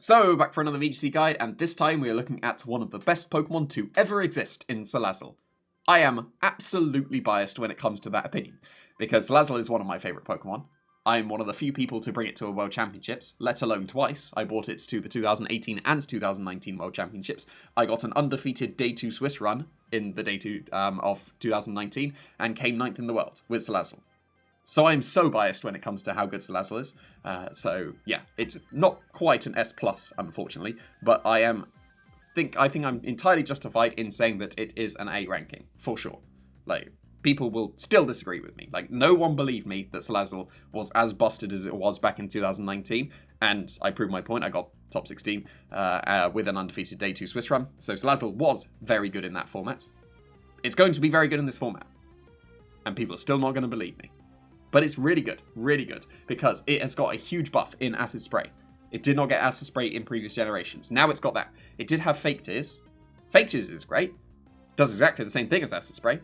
So, back for another VGC guide, and this time we are looking at one of the best Pokemon to ever exist in Salazzle. I am absolutely biased when it comes to that opinion, because Salazzle is one of my favourite Pokemon. I am one of the few people to bring it to a World Championships, let alone twice. I brought it to the 2018 and 2019 World Championships. I got an undefeated Day 2 Swiss run in the Day 2 of 2019, and came 9th in the world with Salazzle. So I'm so biased when it comes to how good Salazzle is. So yeah, it's not quite an S+, unfortunately, but I think I'm entirely justified in saying that it is an A ranking, for sure. Like, people will still disagree with me. Like, no one believed me that Salazzle was as busted as it was back in 2019, and I proved my point. I got top 16 with an undefeated Day 2 Swiss run, so Salazzle was very good in that format. It's going to be very good in this format, and people are still not going to believe me. But it's really good, because it has got a huge buff in Acid Spray. It did not get Acid Spray in previous generations. Now it's got that. It did have Fake Tears. Fake Tears is great. Does exactly the same thing as Acid Spray.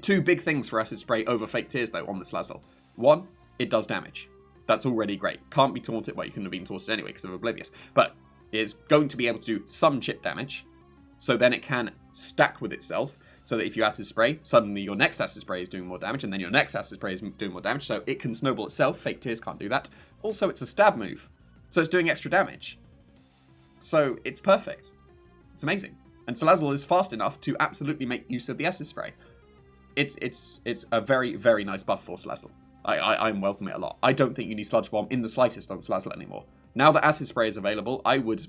Two big things for Acid Spray over Fake Tears, though, on this Salazzle. One, it does damage. That's already great. Can't be taunted. Well, you couldn't have been taunted anyway because of Oblivious. But it is going to be able to do some chip damage. So then it can stack with itself. So that if you Acid Spray, suddenly your next Acid Spray is doing more damage, and then your next Acid Spray is doing more damage, so it can snowball itself. Fake Tears can't do that. Also, it's a stab move, so it's doing extra damage. So it's perfect. It's amazing. And Salazzle is fast enough to absolutely make use of the Acid Spray. It's a very, very nice buff for Salazzle. I'm welcoming it a lot. I don't think you need Sludge Bomb in the slightest on Salazzle anymore. Now that Acid Spray is available, I would,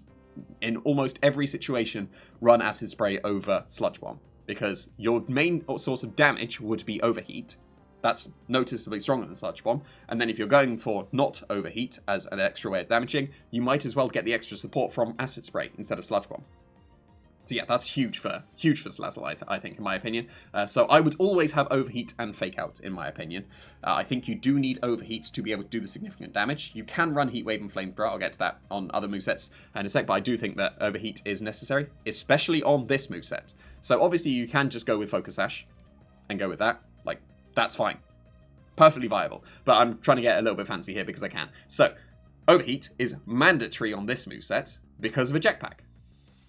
in almost every situation, run Acid Spray over Sludge Bomb. Because your main source of damage would be Overheat. That's noticeably stronger than Sludge Bomb. And then if you're going for not Overheat as an extra way of damaging, you might as well get the extra support from Acid Spray instead of Sludge Bomb. So yeah, that's huge for Salazzle, I think, in my opinion. So I would always have Overheat and Fake Out, in my opinion. I think you do need Overheat to be able to do the significant damage. You can run Heat Wave and Flamethrower. I'll get to that on other movesets in a sec, but I do think that Overheat is necessary, especially on this moveset. So obviously you can just go with Focus Sash and go with that. Like, that's fine. Perfectly viable. But I'm trying to get a little bit fancy here because I can. So, Overheat is mandatory on this moveset because of a Jetpack.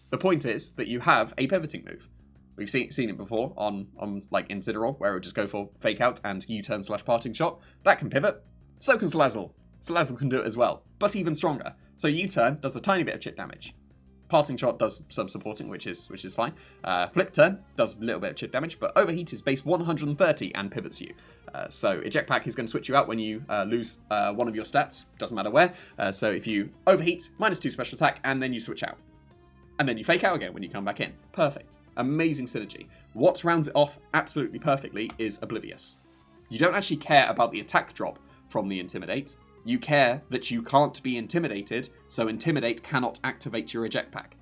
The point is that you have a pivoting move. We've seen it before on like Incineroar, where it would just go for Fake Out and U-turn / Parting Shot. That can pivot. So can Salazzle. Salazzle can do it as well, but even stronger. So U-turn does a tiny bit of chip damage. Parting Shot does some supporting, which is fine. Flip Turn does a little bit of chip damage, but Overheat is base 130 and pivots you. So a Jetpack is going to switch you out when you lose one of your stats, doesn't matter where. So if you Overheat, -2 special attack, and then you switch out. And then you Fake Out again when you come back in. Perfect. Amazing synergy. What rounds it off absolutely perfectly is Oblivious. You don't actually care about the attack drop from the Intimidate. You care that you can't be intimidated, so Intimidate cannot activate your Eject Pack.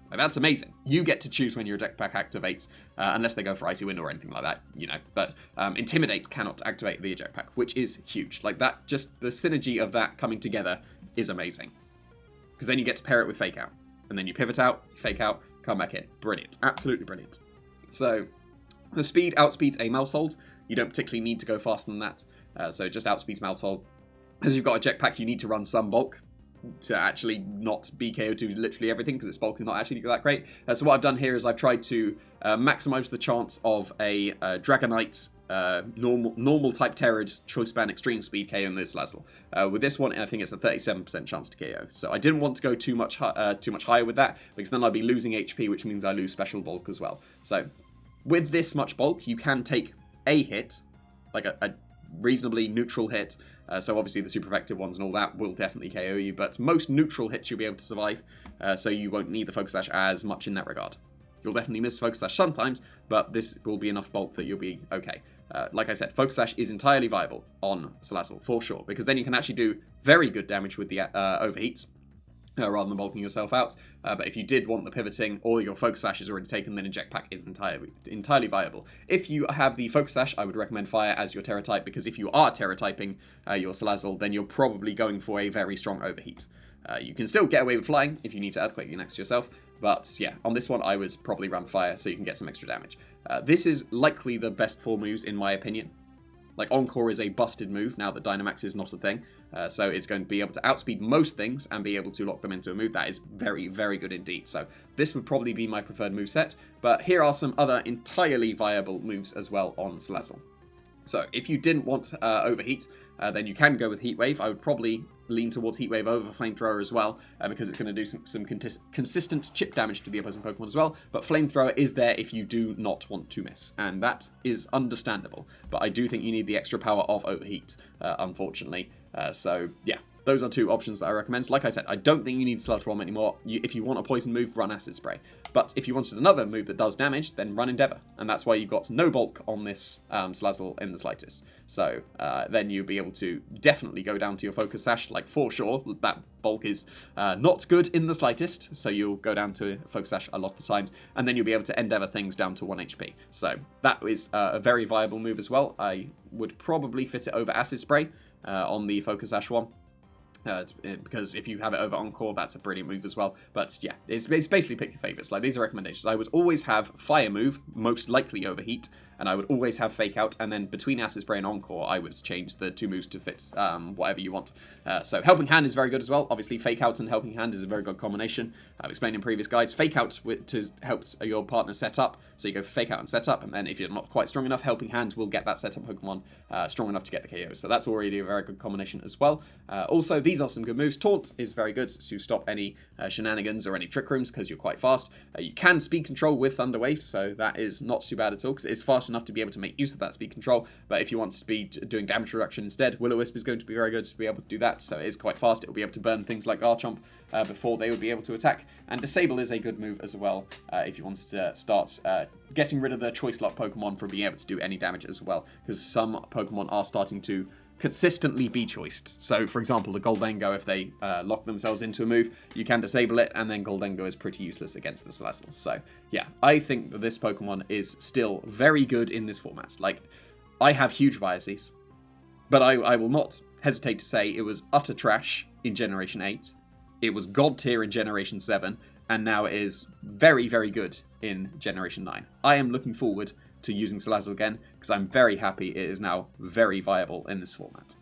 Like, that's amazing. You get to choose when your Eject Pack activates, unless they go for Icy Wind or anything like that, you know. But Intimidate cannot activate the Eject Pack, which is huge. Like, that, just the synergy of that coming together is amazing. Because then you get to pair it with Fake Out. And then you pivot out, Fake Out, come back in. Brilliant. Absolutely brilliant. So, the speed outspeeds a Maushold. You don't particularly need to go faster than that. So just outspeeds Maushold. As you've got a Jetpack, you need to run some bulk to actually not be KO to literally everything, because its bulk is not actually that great. So what I've done here is I've tried to maximize the chance of a Dragonite normal type Terrid Choice Band Extreme Speed KO in this Salazzle. With this one, I think it's a 37% chance to KO. So I didn't want to go too much higher with that, because then I'd be losing HP, which means I lose special bulk as well. So with this much bulk, you can take a hit, like a reasonably neutral hit. So obviously the super effective ones and all that will definitely KO you, but most neutral hits you'll be able to survive, so you won't need the Focus Sash as much in that regard. You'll definitely miss Focus Sash sometimes, but this will be enough bulk that you'll be okay. Like I said, Focus Sash is entirely viable on Salazzle, for sure, because then you can actually do very good damage with the Overheat, rather than bulking yourself out. But if you did want the pivoting, or your Focus Sash is already taken, then Eject Pack is entirely viable. If you have the Focus Sash, I would recommend Fire as your Terra type, because if you are Terra typing your Salazzle, then you're probably going for a very strong Overheat. You can still get away with Flying if you need to Earthquake you next to yourself, but yeah, on this one I would probably run Fire so you can get some extra damage. This is likely the best 4 moves in my opinion. Like, Encore is a busted move now that Dynamax is not a thing. So it's going to be able to outspeed most things and be able to lock them into a move. That is very, very good indeed. So this would probably be my preferred moveset. But here are some other entirely viable moves as well on Salazzle. So if you didn't want Overheat, then you can go with Heat Wave. I would probably lean towards Heat Wave over Flamethrower as well, because it's going to do some consistent chip damage to the opposing Pokemon as well. But Flamethrower is there if you do not want to miss, and that is understandable. But I do think you need the extra power of Overheat, unfortunately. So yeah, those are two options that I recommend. Like I said, I don't think you need Sludge Bomb anymore. If you want a poison move, run Acid Spray. But if you wanted another move that does damage, then run Endeavour. And that's why you've got no bulk on this Salazzle in the slightest. So then you'll be able to definitely go down to your Focus Sash, like for sure. That bulk is not good in the slightest, so you'll go down to Focus Sash a lot of the times, and then you'll be able to Endeavour things down to 1 HP. So that is a very viable move as well. I would probably fit it over Acid Spray on the Focus Sash one. Because if you have it over Encore, that's a brilliant move as well. But yeah, it's basically pick your favorites. Like, these are recommendations. I would always have Fire move, most likely Overheat, and I would always have Fake Out, and then between Acid Spray and Encore, I would change the two moves to fit whatever you want. So Helping Hand is very good as well. Obviously, Fake Out and Helping Hand is a very good combination. I've explained in previous guides. Fake Out to help your partner set up, so you go for Fake Out and set up, and then if you're not quite strong enough, Helping Hand will get that setup Pokemon strong enough to get the KO. So that's already a very good combination as well. Also, these are some good moves. Taunt is very good to stop any shenanigans or any trick rooms because you're quite fast. You can speed control with Thunder Wave, so that is not too bad at all because it's fast enough to be able to make use of that speed control. But if you want to be doing damage reduction instead, Will-O-Wisp is going to be very good to be able to do that. So it is quite fast. It will be able to burn things like Garchomp before they would be able to attack. And Disable is a good move as well if you want to start getting rid of the Choice Lock Pokemon from being able to do any damage as well, because some Pokemon are starting to consistently be choiced. So, for example, the Goldengo, if they lock themselves into a move, you can disable it, and then Goldengo is pretty useless against the Salazzle. So, yeah, I think that this Pokemon is still very good in this format. Like, I have huge biases, but I will not hesitate to say it was utter trash in Generation 8, it was God tier in Generation 7, and now it is very, very good in Generation 9. I am looking forward to using Salazzle again, because I'm very happy it is now very viable in this format.